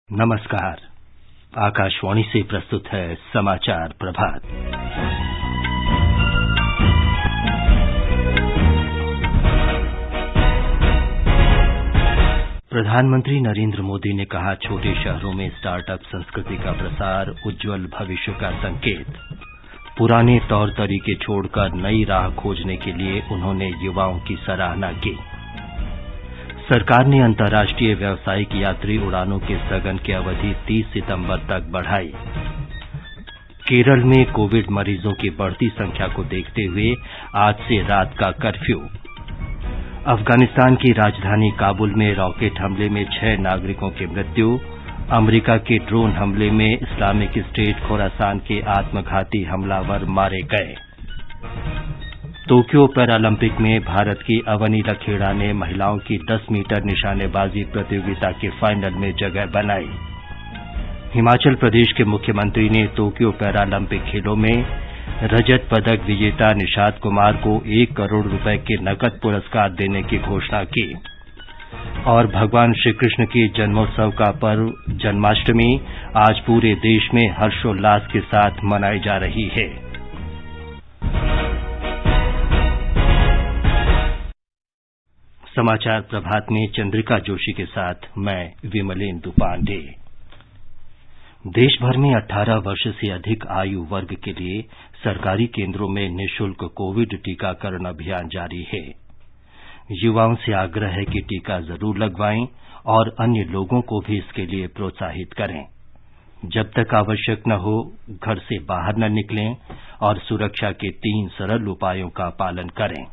नमस्कार। आकाशवाणी से प्रस्तुत है समाचार प्रभात। प्रधानमंत्री नरेंद्र मोदी ने कहा, छोटे शहरों में स्टार्टअप संस्कृति का प्रसार उज्जवल भविष्य का संकेत। पुराने तौर तरीके छोड़कर नई राह खोजने के लिए उन्होंने युवाओं की सराहना की। सरकार ने अंतर्राष्ट्रीय व्यावसायिक यात्री उड़ानों के स्थगन की अवधि 30 सितंबर तक बढ़ाई। केरल में कोविड मरीजों की बढ़ती संख्या को देखते हुए आज से रात का कर्फ्यू। अफगानिस्तान की राजधानी काबुल में रॉकेट हमले में 6 नागरिकों की मृत्यु। अमेरिका के ड्रोन हमले में इस्लामिक स्टेट खोरासान के आत्मघाती हमलावर मारे गए। टोक्यो पैरालंपिक में भारत की अवनी लखेड़ा ने महिलाओं की 10 मीटर निशानेबाजी प्रतियोगिता के फाइनल में जगह बनाई। हिमाचल प्रदेश के मुख्यमंत्री ने टोक्यो पैरालंपिक खेलों में रजत पदक विजेता निषाद कुमार को 1 करोड़ रुपए के नकद पुरस्कार देने की घोषणा की। और भगवान श्रीकृष्ण के जन्मोत्सव का पर्व जन्माष्टमी आज पूरे देश में हर्षोल्लास के साथ मनाई जा रही है। समाचार प्रभात में चंद्रिका जोशी के साथ मैं विमलेंदु पांडे। देश भर में 18 वर्ष से अधिक आयु वर्ग के लिए सरकारी केंद्रों में निःशुल्क कोविड टीकाकरण अभियान जारी है। युवाओं से आग्रह है कि टीका जरूर लगवाएं और अन्य लोगों को भी इसके लिए प्रोत्साहित करें। जब तक आवश्यक न हो, घर से बाहर न निकलें और सुरक्षा के 3 सरल उपायों का पालन करें।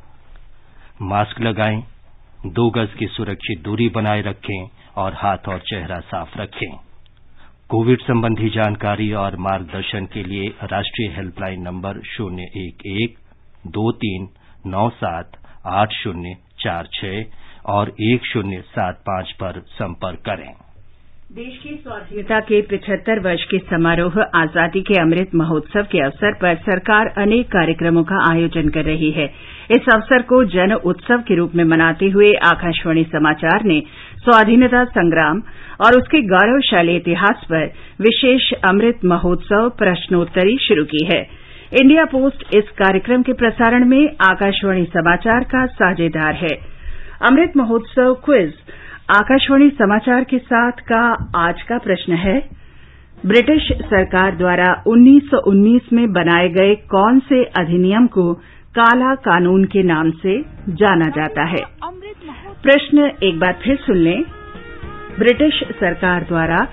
मास्क लगाएं, 2 गज की सुरक्षित दूरी बनाए रखें और हाथ और चेहरा साफ रखें। कोविड संबंधी जानकारी और मार्गदर्शन के लिए राष्ट्रीय हेल्पलाइन नंबर 011-2397804 और 1075 पर संपर्क करें। देश की स्वाधीनता के 75 वर्ष के समारोह आजादी के अमृत महोत्सव के अवसर पर सरकार अनेक कार्यक्रमों का आयोजन कर रही है। इस अवसर को जन उत्सव के रूप में मनाते हुए आकाशवाणी समाचार ने स्वाधीनता संग्राम और उसके गौरवशाली इतिहास पर विशेष अमृत महोत्सव प्रश्नोत्तरी शुरू की है। इंडिया पोस्ट इस कार्यक्रम के प्रसारण में आकाशवाणी समाचार का साझेदार है। अमृत महोत्सव क्विज आकाशवाणी समाचार के साथ का आज का प्रश्न है, ब्रिटिश सरकार द्वारा 1919 में बनाए गए कौन से अधिनियम को काला कानून के नाम से जाना जाता है? प्रश्न एक बार फिर सुन लें। ब्रिटिश सरकार द्वारा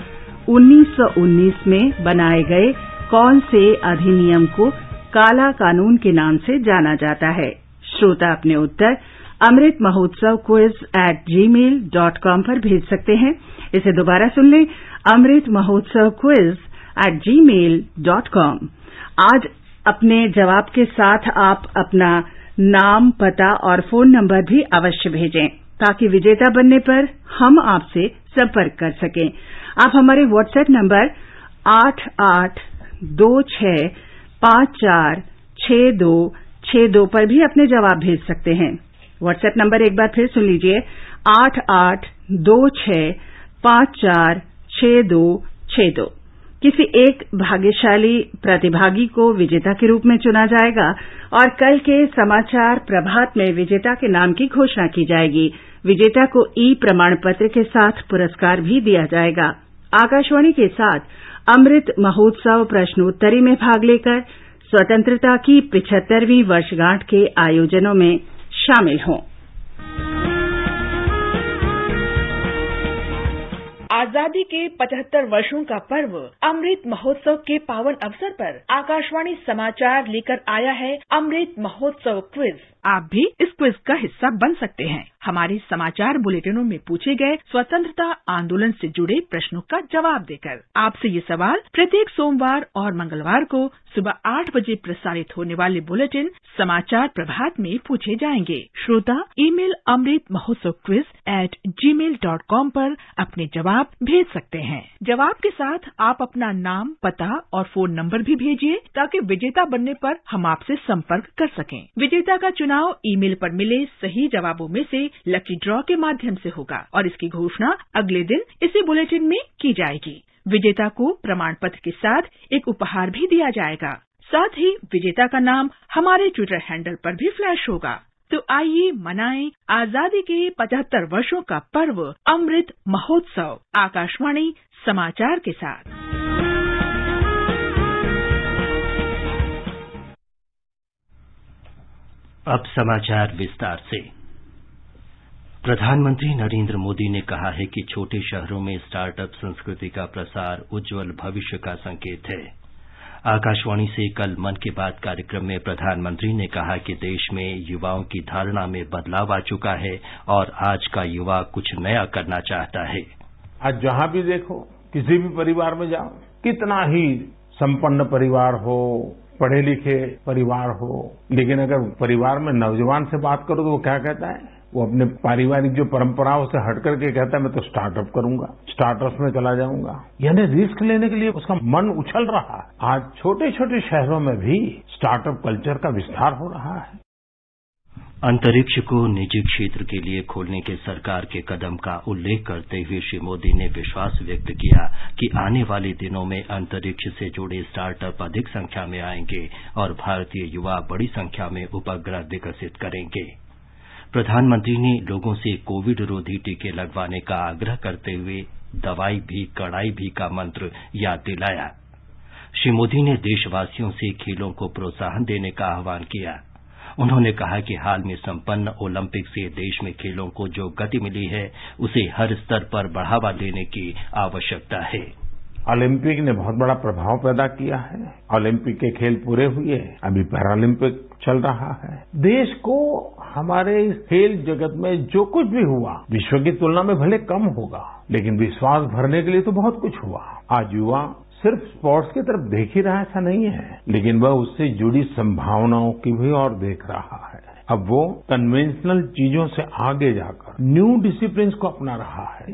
1919 में बनाए गए कौन से अधिनियम को काला कानून के नाम से जाना जाता है? श्रोता अपने उत्तर अमृत महोत्सव quiz@gmail.com पर भेज सकते हैं। इसे दोबारा सुन लें, अमृत महोत्सव quiz@gmail.com। आज अपने जवाब के साथ आप अपना नाम, पता और फोन नंबर भी अवश्य भेजें ताकि विजेता बनने पर हम आपसे संपर्क कर सकें। आप हमारे व्हाट्सएप नंबर 8826546262 पर भी अपने जवाब भेज सकते हैं। व्हाट्सएप नंबर एक बार फिर सुन लीजिए, 8826546262। किसी एक भाग्यशाली प्रतिभागी को विजेता के रूप में चुना जाएगा और कल के समाचार प्रभात में विजेता के नाम की घोषणा की जाएगी। विजेता को प्रमाण पत्र के साथ पुरस्कार भी दिया जाएगा। आकाशवाणी के साथ अमृत महोत्सव प्रश्नोत्तरी में भाग लेकर स्वतंत्रता की 75वीं वर्षगांठ के आयोजनों में शामिल हों। आजादी के 75 वर्षों का पर्व अमृत महोत्सव के पावन अवसर पर आकाशवाणी समाचार लेकर आया है अमृत महोत्सव क्विज। आप भी इस क्विज का हिस्सा बन सकते हैं। हमारे समाचार बुलेटिनों में पूछे गए स्वतंत्रता आंदोलन से जुड़े प्रश्नों का जवाब देकर आपसे ये सवाल प्रत्येक सोमवार और मंगलवार को सुबह 8 बजे प्रसारित होने वाले बुलेटिन समाचार प्रभात में पूछे जाएंगे। श्रोता ईमेल अमृत महोत्सव quiz@gmail.com पर अपने जवाब भेज सकते हैं। जवाब के साथ आप अपना नाम, पता और फोन नंबर भी भेजिए ताकि विजेता बनने पर हम आपसे संपर्क कर सकें। विजेता का चुनाव ईमेल पर मिले सही जवाबों में से लकी ड्रॉ के माध्यम से होगा और इसकी घोषणा अगले दिन इसी बुलेटिन में की जाएगी। विजेता को प्रमाण पत्र के साथ एक उपहार भी दिया जाएगा। साथ ही विजेता का नाम हमारे ट्विटर हैंडल पर भी फ्लैश होगा। तो आइए मनाएं आजादी के 75 वर्षों का पर्व अमृत महोत्सव आकाशवाणी समाचार के साथ। अब समाचार विस्तार से। प्रधानमंत्री नरेंद्र मोदी ने कहा है कि छोटे शहरों में स्टार्टअप संस्कृति का प्रसार उज्जवल भविष्य का संकेत है। आकाशवाणी से कल मन की बात कार्यक्रम में प्रधानमंत्री ने कहा कि देश में युवाओं की धारणा में बदलाव आ चुका है और आज का युवा कुछ नया करना चाहता है। आज जहां भी देखो, किसी भी परिवार में जाओ, कितना ही संपन्न परिवार हो, पढ़े लिखे परिवार हो, लेकिन अगर परिवार में नौजवान से बात करो तो वो क्या कहता है? वो अपने पारिवारिक जो परंपराओं से हट करके कहता है मैं तो स्टार्टअप करूंगा, स्टार्टअप्स में चला जाऊंगा। यानी रिस्क लेने के लिए उसका मन उछल रहा है। आज छोटे छोटे शहरों में भी स्टार्टअप कल्चर का विस्तार हो रहा है। अंतरिक्ष को निजी क्षेत्र के लिए खोलने के सरकार के कदम का उल्लेख करते हुए श्री मोदी ने विश्वास व्यक्त किया कि आने वाले दिनों में अंतरिक्ष से जुड़े स्टार्टअप अधिक संख्या में आएंगे और भारतीय युवा बड़ी संख्या में उपग्रह विकसित करेंगे। प्रधानमंत्री ने लोगों से कोविड रोधी टीके लगवाने का आग्रह करते हुए दवाई भी कड़ाई भी का मंत्र याद दिलाया। श्री मोदी ने देशवासियों से खेलों को प्रोत्साहन देने का आह्वान किया। उन्होंने कहा कि हाल में संपन्न ओलंपिक से देश में खेलों को जो गति मिली है उसे हर स्तर पर बढ़ावा देने की आवश्यकता है। ओलंपिक ने बहुत बड़ा प्रभाव पैदा किया है। ओलंपिक के खेल पूरे हुए, अभी पैरालंपिक चल रहा है। देश को हमारे इस खेल जगत में जो कुछ भी हुआ विश्व की तुलना में भले कम होगा, लेकिन विश्वास भरने के लिए तो बहुत कुछ हुआ। आज युवा सिर्फ स्पोर्ट्स की तरफ देख ही रहा ऐसा नहीं है, लेकिन वह उससे जुड़ी संभावनाओं की भी और देख रहा है। अब वो कन्वेंशनल चीजों से आगे जाकर न्यू डिसिप्लिन्स को अपना रहा है।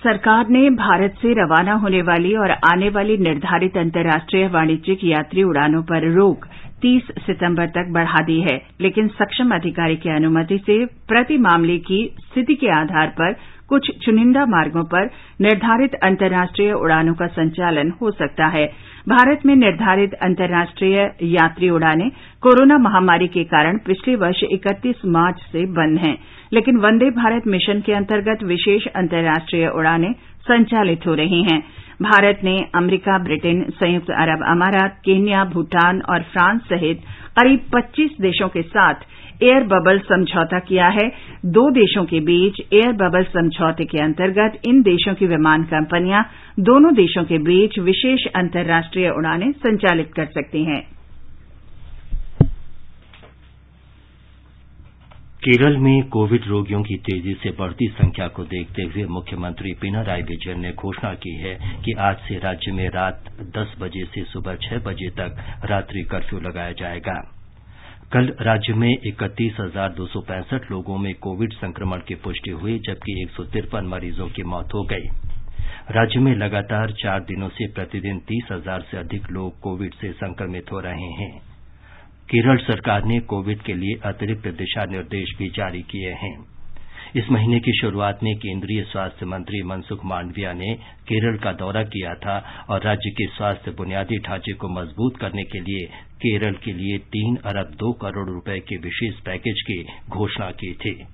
सरकार ने भारत से रवाना होने वाली और आने वाली निर्धारित अंतर्राष्ट्रीय वाणिज्यिक यात्री उड़ानों पर रोक 30 सितंबर तक बढ़ा दी है, लेकिन सक्षम अधिकारी की अनुमति से प्रति मामले की स्थिति के आधार पर कुछ चुनिंदा मार्गों पर निर्धारित अंतर्राष्ट्रीय उड़ानों का संचालन हो सकता है। भारत में निर्धारित अंतर्राष्ट्रीय यात्री उड़ानें कोरोना महामारी के कारण पिछले वर्ष 31 मार्च से बंद हैं, लेकिन वंदे भारत मिशन के अंतर्गत विशेष अंतर्राष्ट्रीय उड़ानें संचालित हो रही हैं। भारत ने अमेरिका, ब्रिटेन, संयुक्त अरब अमारात, केन्या, भूटान और फ्रांस सहित करीब 25 देशों के साथ एयर बबल समझौता किया है। 2 देशों के बीच एयर बबल समझौते के अंतर्गत इन देशों की विमान कंपनियां दोनों देशों के बीच विशेष अंतर्राष्ट्रीय उड़ानें संचालित कर सकती हैं। केरल में कोविड रोगियों की तेजी से बढ़ती संख्या को देखते हुए मुख्यमंत्री पिनाराई विजयन ने घोषणा की है कि आज से राज्य में रात 10 बजे से सुबह 6 बजे तक रात्रि कर्फ्यू लगाया जाएगा। कल राज्य में 31,265 लोगों में कोविड संक्रमण की पुष्टि हुई, जबकि 153 मरीजों की मौत हो गई। राज्य में लगातार 4 दिनों से प्रतिदिन 30,000 से अधिक लोग कोविड से संक्रमित हो रहे हैं। केरल सरकार ने कोविड के लिए अतिरिक्त दिशा निर्देश भी जारी किए हैं। इस महीने की शुरुआत में केंद्रीय स्वास्थ्य मंत्री मनसुख मांडविया ने केरल का दौरा किया था और राज्य के स्वास्थ्य बुनियादी ढांचे को मजबूत करने के लिए केरल के लिए 3 अरब 2 करोड़ रुपए के विशेष पैकेज की घोषणा की थी।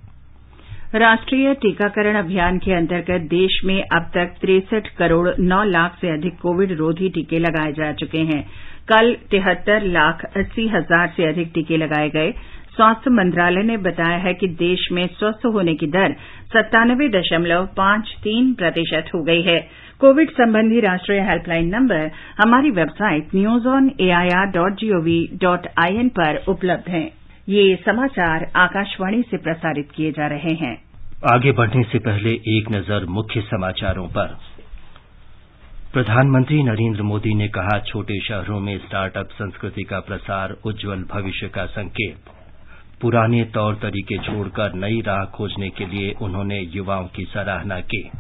राष्ट्रीय टीकाकरण अभियान के अंतर्गत देश में अब तक 63 करोड़ 9 लाख से अधिक कोविड रोधी टीके लगाए जा चुके हैं। कल 73,80,000 से अधिक टीके लगाए गए। स्वास्थ्य मंत्रालय ने बताया है कि देश में स्वस्थ होने की दर 97.53% हो गई है। कोविड संबंधी राष्ट्रीय हेल्पलाइन नंबर हमारी वेबसाइट newsonair.gov.in पर उपलब्ध हैं। ये समाचार आकाशवाणी से प्रसारित किए जा रहे हैं। आगे बढ़ने से पहले एक नजर मुख्य समाचारों पर। प्रधानमंत्री नरेंद्र मोदी ने कहा, छोटे शहरों में स्टार्टअप संस्कृति का प्रसार उज्जवल भविष्य का संकेत। पुराने तौर तरीके छोड़कर नई राह खोजने के लिए उन्होंने युवाओं की सराहना की।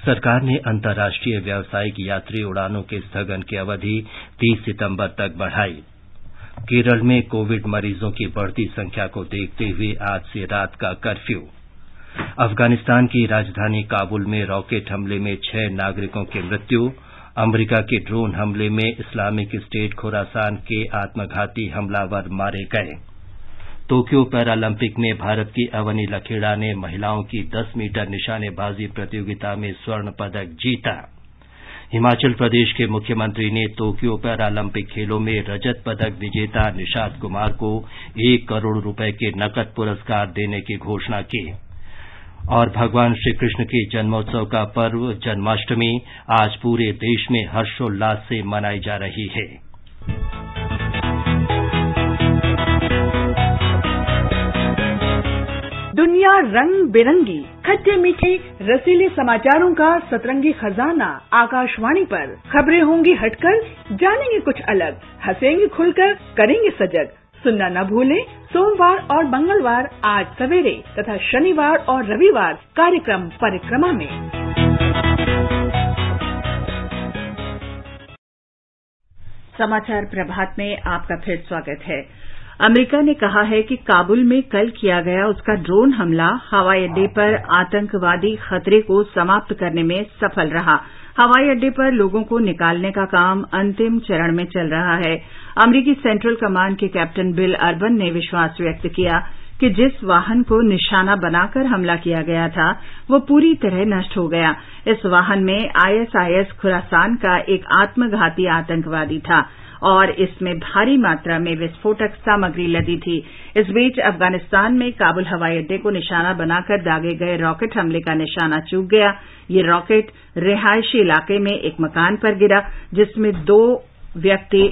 सरकार ने अंतर्राष्ट्रीय व्यावसायिक यात्री उड़ानों के स्थगन की अवधि 30 सितंबर तक बढ़ाई। केरल में कोविड मरीजों की बढ़ती संख्या को देखते हुए आज से रात का कर्फ्यू। अफगानिस्तान की राजधानी काबुल में रॉकेट हमले में 6 नागरिकों की मृत्यु। अमेरिका के ड्रोन हमले में इस्लामिक स्टेट खोरासान के आत्मघाती हमलावर मारे गए। टोक्यो पैरालंपिक में भारत की अवनी लखेड़ा ने महिलाओं की 10 मीटर निशानेबाजी प्रतियोगिता में स्वर्ण पदक जीता। हिमाचल प्रदेश के मुख्यमंत्री ने टोक्यो पैरालंपिक खेलों में रजत पदक विजेता निषाद कुमार को 1 करोड़ रुपए के नकद पुरस्कार देने की घोषणा की। और भगवान श्रीकृष्ण के जन्मोत्सव का पर्व जन्माष्टमी आज पूरे देश में हर्षोल्लास से मनाई जा रही है। दुनिया रंग बिरंगी, खट्टे मीठे रसीले समाचारों का सतरंगी खजाना आकाशवाणी पर। खबरें होंगी हटकर, जानेंगे कुछ अलग, हंसेंगे खुलकर, करेंगे सजग। सुनना न भूलें सोमवार और मंगलवार 8 सवेरे तथा शनिवार और रविवार कार्यक्रम परिक्रमा में। समाचार प्रभात में आपका फिर स्वागत है। अमेरिका ने कहा है कि काबुल में कल किया गया उसका ड्रोन हमला हवाई अड्डे पर आतंकवादी खतरे को समाप्त करने में सफल रहा। हवाई अड्डे पर लोगों को निकालने का काम अंतिम चरण में चल रहा है। अमेरिकी सेंट्रल कमांड के कैप्टन बिल अर्बन ने विश्वास व्यक्त किया कि जिस वाहन को निशाना बनाकर हमला किया गया था वो पूरी तरह नष्ट हो गया। इस वाहन में आईएसआईएस खुरासान का एक आत्मघाती आतंकवादी था और इसमें भारी मात्रा में विस्फोटक सामग्री लदी थी। इस बीच अफगानिस्तान में काबुल हवाई अड्डे को निशाना बनाकर दागे गए रॉकेट हमले का निशाना चूक गया। ये रॉकेट रिहायशी इलाके में एक मकान पर गिरा जिसमें 2 व्यक्ति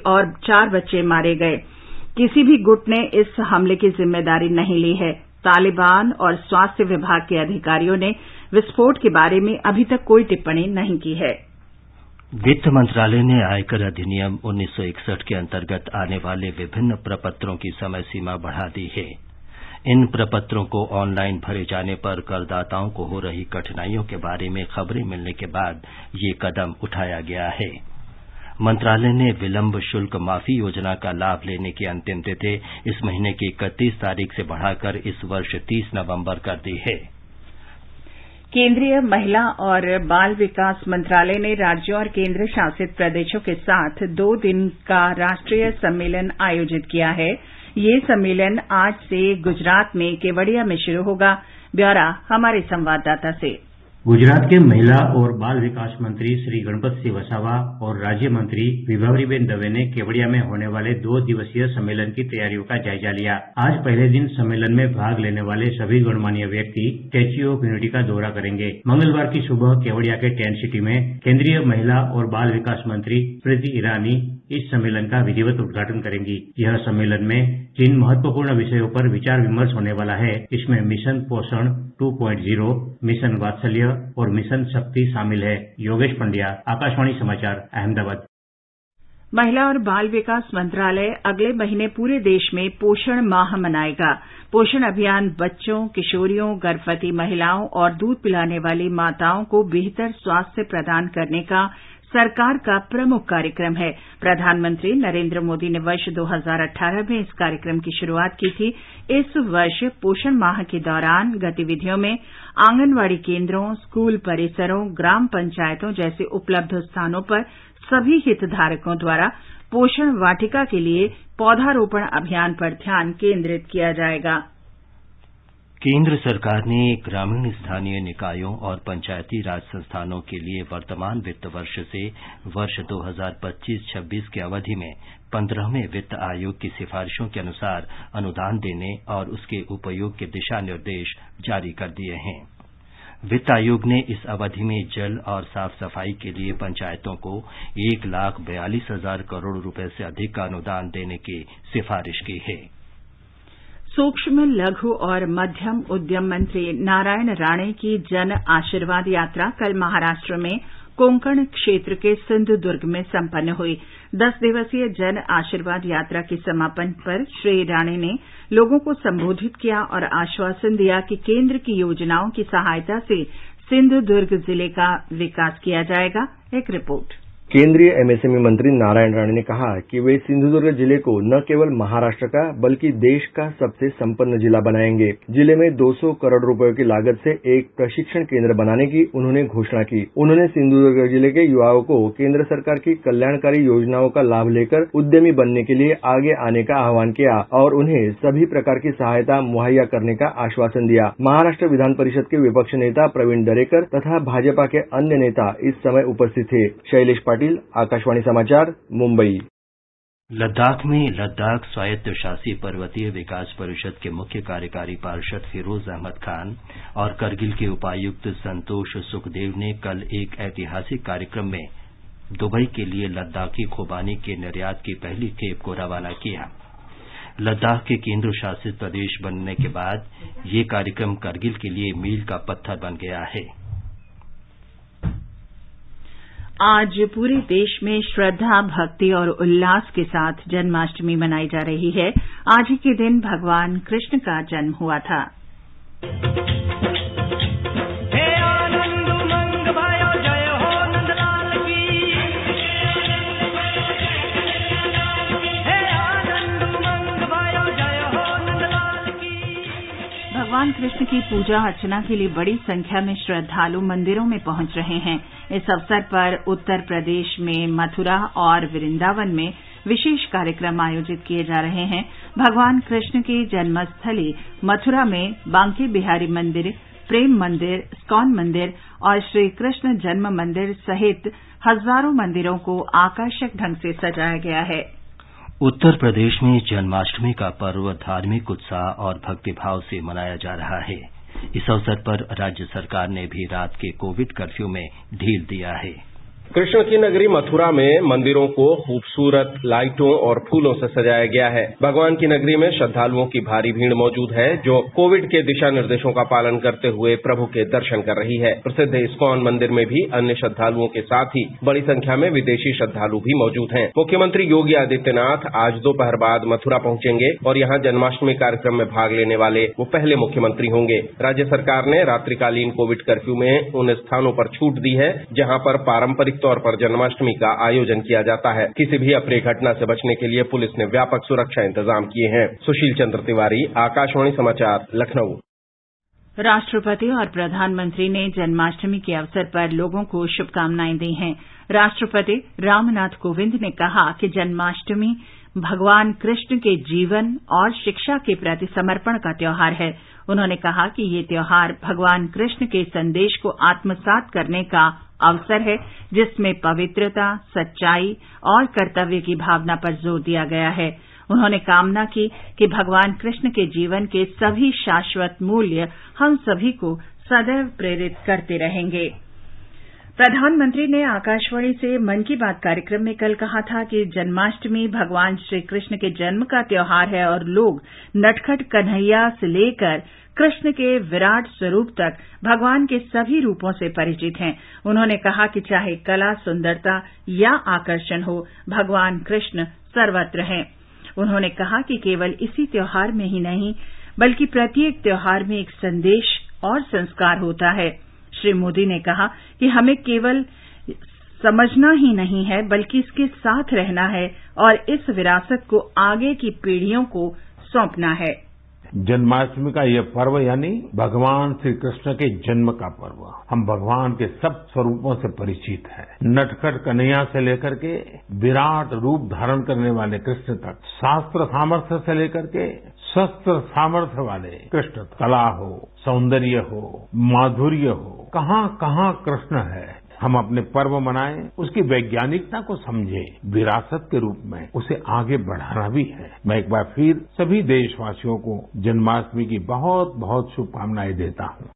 और 4 बच्चे मारे गए। किसी भी गुट ने इस हमले की जिम्मेदारी नहीं ली है। तालिबान और स्वास्थ्य विभाग के अधिकारियों ने विस्फोट के बारे में अभी तक कोई टिप्पणी नहीं की है। वित्त मंत्रालय ने आयकर अधिनियम 1961 के अंतर्गत आने वाले विभिन्न प्रपत्रों की समय सीमा बढ़ा दी है। इन प्रपत्रों को ऑनलाइन भरे जाने पर करदाताओं को हो रही कठिनाइयों के बारे में खबरें मिलने के बाद ये कदम उठाया गया है। मंत्रालय ने विलंब शुल्क माफी योजना का लाभ लेने की अंतिम तिथि इस महीने की 31 तारीख से बढ़ाकर इस वर्ष 30 नवंबर कर दी है। केंद्रीय महिला और बाल विकास मंत्रालय ने राज्यों और केंद्र शासित प्रदेशों के साथ 2 दिन का राष्ट्रीय सम्मेलन आयोजित किया है। ये सम्मेलन आज से गुजरात में केवड़िया में शुरू होगा। ब्यौरा हमारे संवाददाता से। गुजरात के महिला और बाल विकास मंत्री श्री गणपत सिंह वसावा और राज्य मंत्री विभावरीबेन दवे ने केवड़िया में होने वाले 2 दिवसीय सम्मेलन की तैयारियों का जायजा लिया। आज पहले दिन सम्मेलन में भाग लेने वाले सभी गणमान्य व्यक्ति स्टैच्यू ऑफ यूनिटी का दौरा करेंगे। मंगलवार की सुबह केवड़िया के टेंट सिटी में केंद्रीय महिला और बाल विकास मंत्री स्मृति ईरानी इस सम्मेलन का विधिवत उद्घाटन करेंगी। यह सम्मेलन में जिन महत्वपूर्ण विषयों पर विचार विमर्श होने वाला है इसमें मिशन पोषण 2.0, मिशन वात्सल्य और मिशन शक्ति शामिल है। योगेश पंड्या, आकाशवाणी समाचार, अहमदाबाद। महिला और बाल विकास मंत्रालय अगले महीने पूरे देश में पोषण माह मनाएगा। पोषण अभियान बच्चों, किशोरियों, गर्भवती महिलाओं और दूध पिलाने वाली माताओं को बेहतर स्वास्थ्य प्रदान करने का सरकार का प्रमुख कार्यक्रम है। प्रधानमंत्री नरेंद्र मोदी ने वर्ष 2018 में इस कार्यक्रम की शुरुआत की थी। इस वर्ष पोषण माह के दौरान गतिविधियों में आंगनवाड़ी केंद्रों, स्कूल परिसरों, ग्राम पंचायतों जैसे उपलब्ध स्थानों पर सभी हितधारकों द्वारा पोषण वाटिका के लिए पौधारोपण अभियान पर ध्यान केंद्रित किया जाएगा। केंद्र सरकार ने ग्रामीण स्थानीय निकायों और पंचायती राज संस्थानों के लिए वर्तमान वित्त वर्ष से वर्ष 2025-26 की अवधि में 15वें वित्त आयोग की सिफारिशों के अनुसार अनुदान देने और उसके उपयोग के दिशा निर्देश जारी कर दिए हैं। वित्त आयोग ने इस अवधि में जल और साफ सफाई के लिए पंचायतों को 1,42,000 करोड़ रुपए से अधिक का अनुदान देने की सिफारिश की है। सूक्ष्म, लघु और मध्यम उद्यम मंत्री नारायण राणे की जन आशीर्वाद यात्रा कल महाराष्ट्र में कोंकण क्षेत्र के सिंधुदुर्ग में संपन्न हुई। 10 दिवसीय जन आशीर्वाद यात्रा के समापन पर श्री राणे ने लोगों को संबोधित किया और आश्वासन दिया कि केंद्र की योजनाओं की सहायता से सिंधुदुर्ग जिले का विकास किया जाएगा। एक रिपोर्ट। केंद्रीय एमएसएमई मंत्री नारायण राणे ने कहा कि वे सिंधुदुर्ग जिले को न केवल महाराष्ट्र का बल्कि देश का सबसे संपन्न जिला बनाएंगे। जिले में 200 करोड़ रुपयों की लागत से एक प्रशिक्षण केंद्र बनाने की उन्होंने घोषणा की। उन्होंने सिंधुदुर्ग जिले के युवाओं को केंद्र सरकार की कल्याणकारी योजनाओं का लाभ लेकर उद्यमी बनने के लिए आगे आने का आह्वान किया और उन्हें सभी प्रकार की सहायता मुहैया करने का आश्वासन दिया। महाराष्ट्र विधान परिषद के विपक्ष नेता प्रवीण दरेकर तथा भाजपा के अन्य नेता इस समय उपस्थित थे। शैलेश पाटिल, आकाशवाणी समाचार, मुंबई। लद्दाख में लद्दाख स्वायत्त शासी पर्वतीय विकास परिषद के मुख्य कार्यकारी पार्षद फिरोज अहमद खान और करगिल के उपायुक्त संतोष सुखदेव ने कल एक ऐतिहासिक कार्यक्रम में दुबई के लिए लद्दाखी खुबानी के निर्यात की पहली खेप को रवाना किया। लद्दाख के केंद्र शासित प्रदेश बनने के बाद ये कार्यक्रम करगिल के लिए मील का पत्थर बन गया है। आज पूरे देश में श्रद्धा, भक्ति और उल्लास के साथ जन्माष्टमी मनाई जा रही है। आज ही के दिन भगवान कृष्ण का जन्म हुआ था। भगवान कृष्ण की पूजा अर्चना के लिए बड़ी संख्या में श्रद्धालु मंदिरों में पहुंच रहे हैं। इस अवसर पर उत्तर प्रदेश में मथुरा और वृंदावन में विशेष कार्यक्रम आयोजित किए जा रहे हैं। भगवान कृष्ण की जन्मस्थली मथुरा में बांके बिहारी मंदिर, प्रेम मंदिर, इस्कॉन मंदिर और श्री कृष्ण जन्म मंदिर सहित हजारों मंदिरों को आकर्षक ढंग से सजाया गया है। उत्तर प्रदेश में जन्माष्टमी का पर्व धार्मिक उत्साह और भक्तिभाव से मनाया जा रहा है। इस अवसर पर राज्य सरकार ने भी रात के कोविड कर्फ्यू में ढील दिया है। कृष्ण की नगरी मथुरा में मंदिरों को खूबसूरत लाइटों और फूलों से सजाया गया है। भगवान की नगरी में श्रद्धालुओं की भारी भीड़ मौजूद है जो कोविड के दिशा निर्देशों का पालन करते हुए प्रभु के दर्शन कर रही है। प्रसिद्ध इस्कॉन मंदिर में भी अन्य श्रद्धालुओं के साथ ही बड़ी संख्या में विदेशी श्रद्धालु भी मौजूद हैं। मुख्यमंत्री योगी आदित्यनाथ आज दोपहर बाद मथुरा पहुंचेंगे और यहां जन्माष्टमी कार्यक्रम में भाग लेने वाले वो पहले मुख्यमंत्री होंगे। राज्य सरकार ने रात्रिकालीन कोविड कर्फ्यू में उन स्थानों पर छूट दी है जहां पर पारंपरिक तौर पर जन्माष्टमी का आयोजन किया जाता है। किसी भी अप्रिय घटना से बचने के लिए पुलिस ने व्यापक सुरक्षा इंतजाम किए हैं। सुशील चंद्र तिवारी, आकाशवाणी समाचार, लखनऊ। राष्ट्रपति और प्रधानमंत्री ने जन्माष्टमी के अवसर पर लोगों को शुभकामनाएं दी हैं। राष्ट्रपति रामनाथ कोविंद ने कहा कि जन्माष्टमी भगवान कृष्ण के जीवन और शिक्षा के प्रति समर्पण का त्योहार है। उन्होंने कहा कि ये त्योहार भगवान कृष्ण के संदेश को आत्मसात करने का अवसर है जिसमें पवित्रता, सच्चाई और कर्तव्य की भावना पर जोर दिया गया है। उन्होंने कामना की कि भगवान कृष्ण के जीवन के सभी शाश्वत मूल्य हम सभी को सदैव प्रेरित करते रहेंगे। प्रधानमंत्री ने आकाशवाणी से मन की बात कार्यक्रम में कल कहा था कि जन्माष्टमी भगवान श्री कृष्ण के जन्म का त्योहार है और लोग नटखट कन्हैया से लेकर कृष्ण के विराट स्वरूप तक भगवान के सभी रूपों से परिचित हैं। उन्होंने कहा कि चाहे कला, सुंदरता या आकर्षण हो, भगवान कृष्ण सर्वत्र हैं। उन्होंने कहा कि केवल इसी त्योहार में ही नहीं बल्कि प्रत्येक त्योहार में एक संदेश और संस्कार होता है। श्री मोदी ने कहा कि हमें केवल समझना ही नहीं है बल्कि इसके साथ रहना है और इस विरासत को आगे की पीढ़ियों को सौंपना है। जन्माष्टमी का यह पर्व यानी भगवान श्री कृष्ण के जन्म का पर्व। हम भगवान के सब स्वरूपों से परिचित हैं। नटखट कन्हैया से लेकर के विराट रूप धारण करने वाले कृष्ण तक, शास्त्र सामर्थ्य से लेकर के शस्त्र सामर्थ्य वाले कृष्ण तक, कला हो, सौंदर्य हो, माधुर्य हो, कहाँ कहाँ कृष्ण है। हम अपने पर्व मनाएं, उसकी वैज्ञानिकता को समझें, विरासत के रूप में उसे आगे बढ़ाना भी है। मैं एक बार फिर सभी देशवासियों को जन्माष्टमी की बहुत बहुत शुभकामनाएं देता हूं।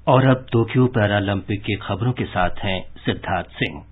और अब टोक्यो पैरालंपिक की खबरों के साथ हैं सिद्धार्थ सिंह।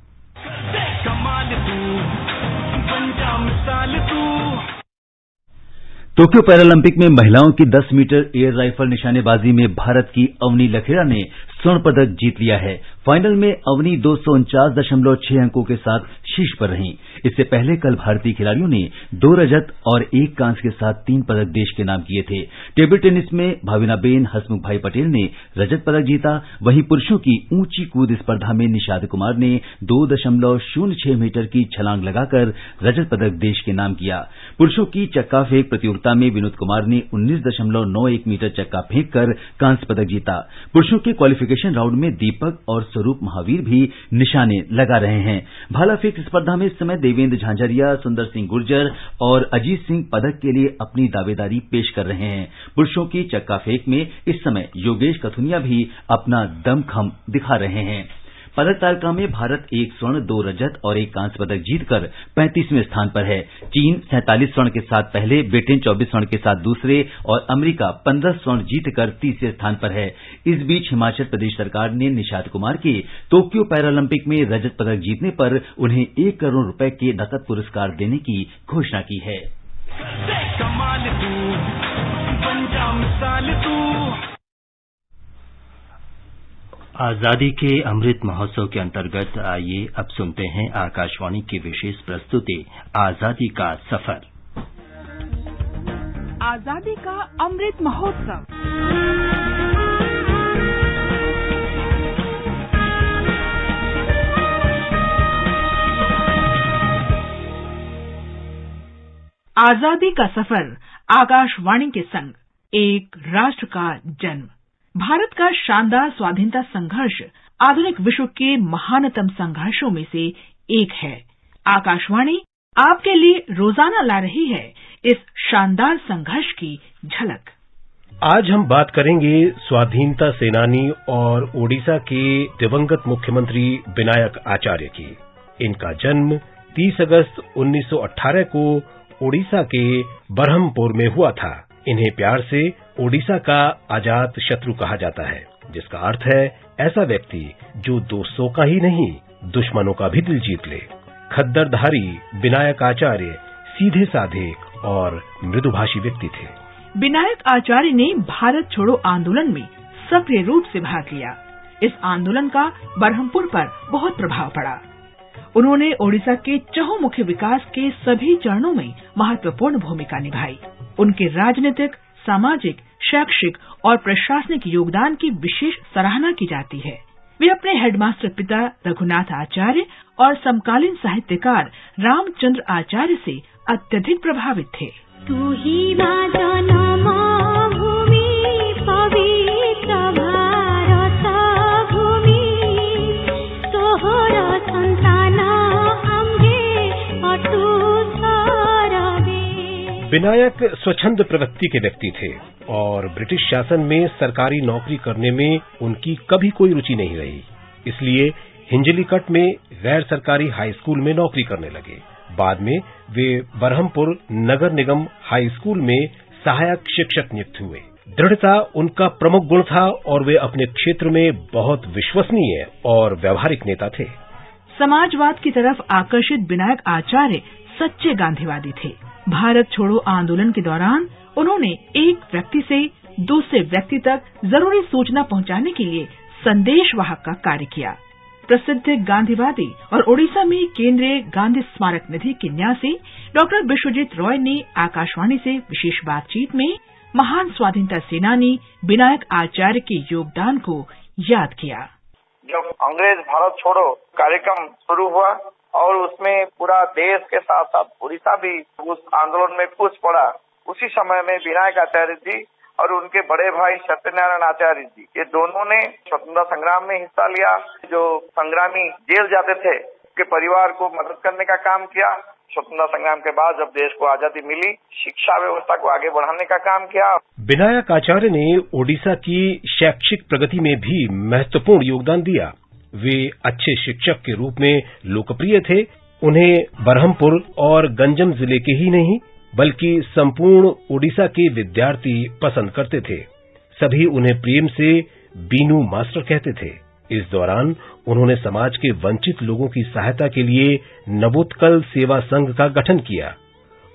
टोक्यो पैरालंपिक में महिलाओं की 10 मीटर एयर राइफल निशानेबाजी में भारत की अवनी लखेड़ा ने स्वर्ण पदक जीत लिया है। फाइनल में अवनी 249.6 अंकों के साथ शीर्ष पर रहीं। इससे पहले कल भारतीय खिलाड़ियों ने 2 रजत और 1 कांस्य के साथ 3 पदक देश के नाम किए थे। टेबल टेनिस में भाविनाबेन हसमुख भाई पटेल ने रजत पदक जीता। वहीं पुरुषों की ऊंची कूद स्पर्धा में निषाद कुमार ने 2.06 मीटर की छलांग लगाकर रजत पदक देश के नाम किया। पुरुषों की चक्का फेंक प्रतियोगिता में विनोद कुमार ने 19.91 मीटर चक्का फेंक कर कांस्य पदक जीता। पुरुषों के क्वालिफिकेशन राउंड में दीपक और स्वरूप महावीर भी निशाने लगा रहे हैं। भाला फेंक स्पर्धा में इस समय देवेंद्र झांझरिया, सुंदर सिंह गुर्जर और अजीत सिंह पदक के लिए अपनी दावेदारी पेश कर रहे हैं। पुरुषों की चक्का फेंक में इस समय योगेश कथुनिया भी अपना दमखम दिखा रहे हैं। पदक तालिका में भारत 1 स्वर्ण 2 रजत और 1 कांस्य पदक जीतकर 35वें स्थान पर है। चीन 47 स्वर्ण के साथ पहले, ब्रिटेन 24 स्वर्ण के साथ दूसरे और अमेरिका 15 स्वर्ण जीतकर तीसरे स्थान पर है। इस बीच हिमाचल प्रदेश सरकार ने निषाद कुमार के टोक्यो पैरालंपिक में रजत पदक जीतने पर उन्हें 1 करोड़ रुपए के नकद पुरस्कार देने की घोषणा की है। आजादी के अमृत महोत्सव के अंतर्गत आइए अब सुनते हैं आकाशवाणी की विशेष प्रस्तुति आजादी का सफर। आजादी का अमृत महोत्सव। आजादी का सफर आकाशवाणी के संग एक राष्ट्र का जन्म। भारत का शानदार स्वाधीनता संघर्ष आधुनिक विश्व के महानतम संघर्षों में से एक है। आकाशवाणी आपके लिए रोजाना ला रही है इस शानदार संघर्ष की झलक। आज हम बात करेंगे स्वाधीनता सेनानी और ओडिशा के दिवंगत मुख्यमंत्री विनायक आचार्य की। इनका जन्म 30 अगस्त 1918 को ओडिशा के बरहमपुर में हुआ था। इन्हें प्यार से ओडिशा का अजात शत्रु कहा जाता है, जिसका अर्थ है ऐसा व्यक्ति जो दोस्तों का ही नहीं दुश्मनों का भी दिल जीत ले। खद्दरधारी विनायक आचार्य सीधे साधे और मृदुभाषी व्यक्ति थे। विनायक आचार्य ने भारत छोड़ो आंदोलन में सक्रिय रूप से भाग लिया। इस आंदोलन का बरहमपुर पर बहुत प्रभाव पड़ा। उन्होंने ओडिशा के चहुमुखी विकास के सभी चरणों में महत्वपूर्ण भूमिका निभाई। उनके राजनीतिक, सामाजिक, शैक्षिक और प्रशासनिक योगदान की विशेष सराहना की जाती है। वे अपने हेडमास्टर पिता रघुनाथ आचार्य और समकालीन साहित्यकार रामचंद्र आचार्य से अत्यधिक प्रभावित थे। तू ही मां जन्म भूमि पवित्र भारत भूमि तोहर संतान आम्भे अटूट रहे। विनायक स्वच्छंद प्रवृत्ति के व्यक्ति थे और ब्रिटिश शासन में सरकारी नौकरी करने में उनकी कभी कोई रुचि नहीं रही। इसलिए हिंजलीकट में गैर सरकारी हाई स्कूल में नौकरी करने लगे। बाद में वे बरहमपुर नगर निगम हाई स्कूल में सहायक शिक्षक नियुक्त हुए। दृढ़ता उनका प्रमुख गुण था और वे अपने क्षेत्र में बहुत विश्वसनीय और व्यवहारिक नेता थे। समाजवाद की तरफ आकर्षित विनायक आचार्य सच्चे गांधीवादी थे। भारत छोड़ो आंदोलन के दौरान उन्होंने एक व्यक्ति से दूसरे व्यक्ति तक जरूरी सूचना पहुंचाने के लिए संदेशवाहक का कार्य किया। प्रसिद्ध गांधीवादी और ओडिशा में केंद्रीय गांधी स्मारक निधि के न्यासी डॉक्टर विश्वजीत रॉय ने आकाशवाणी से विशेष बातचीत में महान स्वाधीनता सेनानी विनायक आचार्य के योगदान को याद किया। जब अंग्रेज भारत छोड़ो कार्यक्रम शुरू हुआ और उसमें पूरा देश के साथ साथ ओडिशा भी उस आंदोलन में कूच पड़ा, उसी समय में विनायक आचार्य जी और उनके बड़े भाई सत्यनारायण आचार्य जी, ये दोनों ने स्वतंत्रता संग्राम में हिस्सा लिया। जो संग्रामी जेल जाते थे उनके परिवार को मदद करने का काम किया। स्वतंत्रता संग्राम के बाद जब देश को आजादी मिली, शिक्षा व्यवस्था को आगे बढ़ाने का काम किया। विनायक आचार्य ने ओडिशा की शैक्षिक प्रगति में भी महत्वपूर्ण योगदान दिया। वे अच्छे शिक्षक के रूप में लोकप्रिय थे। उन्हें बरहमपुर और गंजम जिले के ही नहीं बल्कि संपूर्ण ओडिशा के विद्यार्थी पसंद करते थे। सभी उन्हें प्रेम से बीनू मास्टर कहते थे। इस दौरान उन्होंने समाज के वंचित लोगों की सहायता के लिए नवोत्कल सेवा संघ का गठन किया।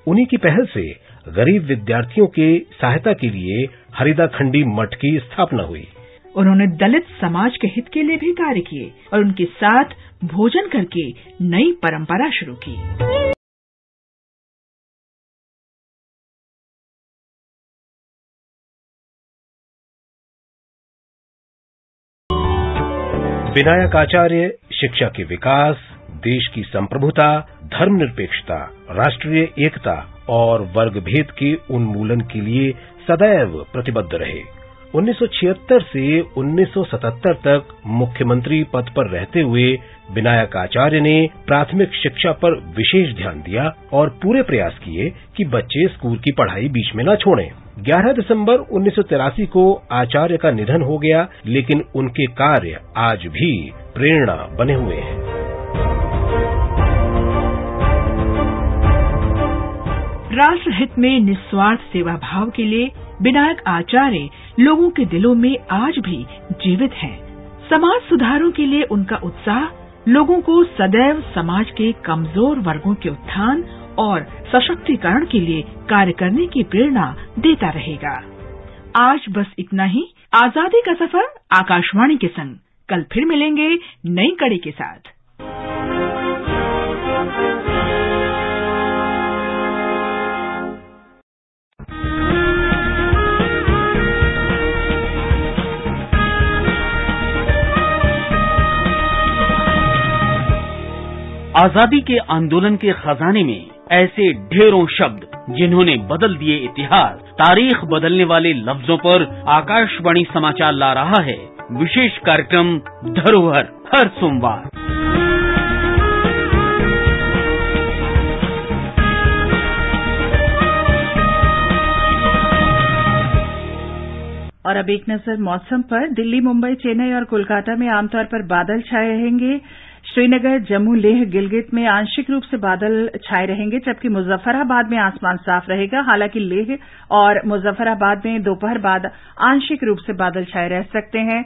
उन्हीं की पहल से गरीब विद्यार्थियों के सहायता के लिए हरिदाखंडी मठ की स्थापना हुई। उन्होंने दलित समाज के हित के लिए भी कार्य किए और उनके साथ भोजन करके नई परंपरा शुरू की। विनायक आचार्य शिक्षा के विकास, देश की संप्रभुता, धर्मनिरपेक्षता, राष्ट्रीय एकता और वर्गभेद के उन्मूलन के लिए सदैव प्रतिबद्ध रहे। 1976 से 1977 तक मुख्यमंत्री पद पर रहते हुए विनायक आचार्य ने प्राथमिक शिक्षा पर विशेष ध्यान दिया और पूरे प्रयास किए कि बच्चे स्कूल की पढ़ाई बीच में न छोड़ें। 11 दिसंबर 1983 को आचार्य का निधन हो गया, लेकिन उनके कार्य आज भी प्रेरणा बने हुए हैं। राष्ट्र हित में निस्वार्थ सेवा भाव के लिए विनायक आचार्य लोगों के दिलों में आज भी जीवित हैं। समाज सुधारों के लिए उनका उत्साह लोगों को सदैव समाज के कमजोर वर्गों के उत्थान और सशक्तिकरण के लिए कार्य करने की प्रेरणा देता रहेगा। आज बस इतना ही। आजादी का सफर आकाशवाणी के संग। कल फिर मिलेंगे नई कड़ी के साथ। आजादी के आंदोलन के खजाने में ऐसे ढेरों शब्द जिन्होंने बदल दिए इतिहास। तारीख बदलने वाले लफ्जों पर आकाशवाणी समाचार ला रहा है विशेष कार्यक्रम धरोहर, हर सोमवार। और अब एक नजर मौसम पर। दिल्ली, मुंबई, चेन्नई और कोलकाता में आमतौर पर बादल छाए रहेंगे। श्रीनगर, जम्मू, लेह, गिलगित में आंशिक रूप से बादल छाए रहेंगे, जबकि मुजफ्फराबाद में आसमान साफ रहेगा। हालांकि लेह और मुजफ्फराबाद में दोपहर बाद आंशिक रूप से बादल छाए रह सकते हैं।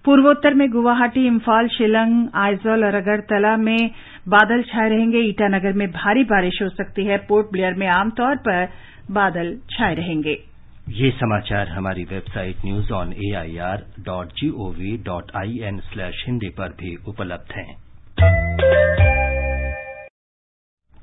पूर्वोत्तर में गुवाहाटी, इम्फाल, शिलंग, आइजोल और अगरतला में बादल छाए रहेंगे। ईटानगर में भारी बारिश हो सकती है। पोर्ट ब्लेयर में आमतौर पर बादल छाए रहेंगे। ये समाचार हमारी वेबसाइट newsonair.gov.in/hindi पर भी उपलब्ध हैं।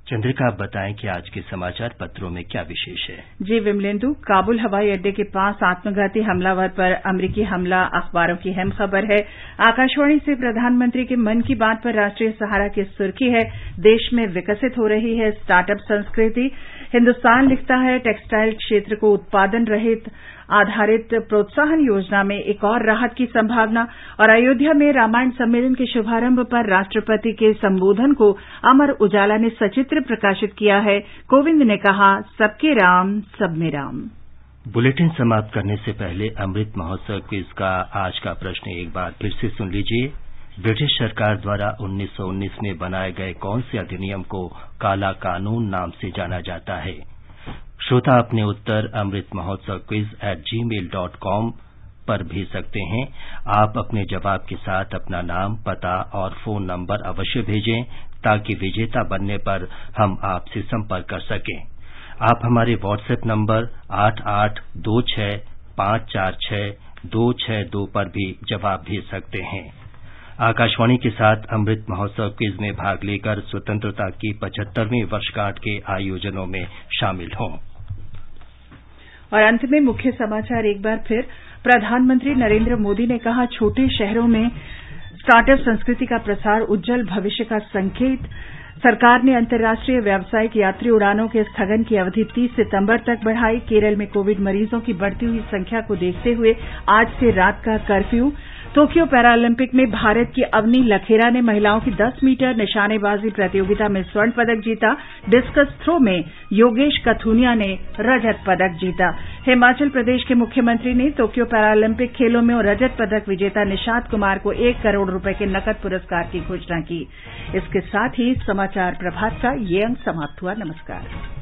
चंद्रिका, आप बताएं कि आज के समाचार पत्रों में क्या विशेष है? जी विमलेंदु, काबुल हवाई अड्डे के पास आत्मघाती हमलावर पर अमेरिकी हमला अखबारों की अहम खबर है। आकाशवाणी से प्रधानमंत्री के मन की बात पर राष्ट्रीय सहारा की सुर्खी है, देश में विकसित हो रही है स्टार्टअप संस्कृति। हिन्दुस्तान लिखता है, टेक्सटाइल क्षेत्र को उत्पादन रहित आधारित प्रोत्साहन योजना में एक और राहत की संभावना। और अयोध्या में रामायण सम्मेलन के शुभारंभ पर राष्ट्रपति के संबोधन को अमर उजाला ने सचित्र प्रकाशित किया है। कोविंद ने कहा, सबके राम, सब में राम। बुलेटिन समाप्त करने से पहले अमृत महोत्सव क्विज का आज का प्रश्न एक बार फिर से सुन लीजिए। ब्रिटिश सरकार द्वारा 1919 में बनाए गए कौन से अधिनियम को काला कानून नाम से जाना जाता है? श्रोता अपने उत्तर अमृत महोत्सव quiz@gmail.com पर भेज सकते हैं। आप अपने जवाब के साथ अपना नाम, पता और फोन नंबर अवश्य भेजें ताकि विजेता बनने पर हम आपसे संपर्क कर सकें। आप हमारे व्हाट्सएप नंबर 8826546262 पर भी जवाब भेज सकते हैं। आकाशवाणी के साथ अमृत महोत्सव क्विज में भाग लेकर स्वतंत्रता की 75वीं वर्षगांठ के आयोजनों में शामिल हों। और अंत में मुख्य समाचार एक बार फिर। प्रधानमंत्री नरेंद्र मोदी ने कहा, छोटे शहरों में स्टार्टअप संस्कृति का प्रसार उज्जवल भविष्य का संकेत। सरकार ने अंतर्राष्ट्रीय व्यावसायिक यात्री उड़ानों के स्थगन की अवधि 30 सितंबर तक बढ़ाई। केरल में कोविड मरीजों की बढ़ती हुई संख्या को देखते हुए आज से रात का कर्फ्यू। टोक्यो पैरालंपिक में भारत की अवनी लखेरा ने महिलाओं की 10 मीटर निशानेबाजी प्रतियोगिता में स्वर्ण पदक जीता। डिस्कस थ्रो में योगेश कथुनिया ने रजत पदक जीता। हिमाचल प्रदेश के मुख्यमंत्री ने टोक्यो पैरालंपिक खेलों में रजत पदक विजेता निशात कुमार को 1 करोड़ रुपए के नकद पुरस्कार की घोषणा की। इसके साथ ही समाचार प्रभात का ये अंक समाप्त हुआ। नमस्कार।